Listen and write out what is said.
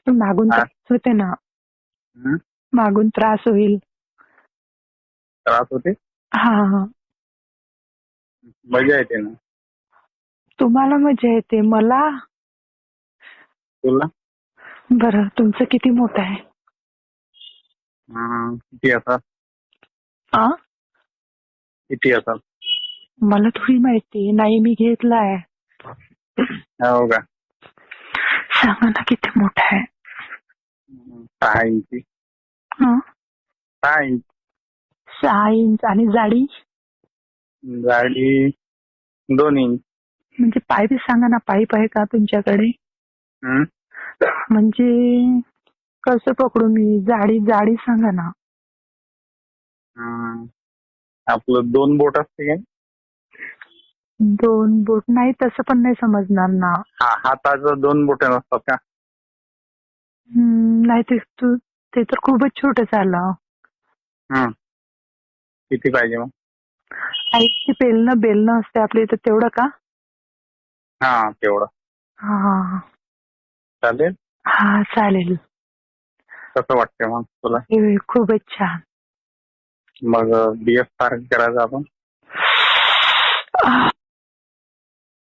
पण मागून हा. त्रास होते ना. हं? मागून त्रास होईल. त्रास होते? हा. मजा येते ना तुम्हाला मजा येते, मला तुला? बरं. तुमचं किती मोठं आहे? किती असाल? आ किती असाल? मला थोडी माहिती नाही, मी घेतलाय. हो का? सांगा ना किती मोठा आहे. 6 इंची. हं? 6 इंच. 6 इंच. आणि जाडी? जाडी 2 इंच. म्हणजे पाईप सांगा ना, पाईप आहे का तुमच्याकडे? हं? म्हणजे कसं पकडू मी? जाडी सांगा ना. आपलं 2 बोट असते का? 2 बोट नाही, तसं पण नाही समजणार ना. हाताचं 2 बोट नसतात का? नाही, ते तर खूपच छोटं झालं. किती पाहिजे मग? आईची बेलणं असते आपल्या इथं, तेवढं का? हा, तेवढं हा. चालेल. हा, चालेल. कसं वाटतंय मग तुला? हे खूपच छान. मग BF पार्क करायचं आपण.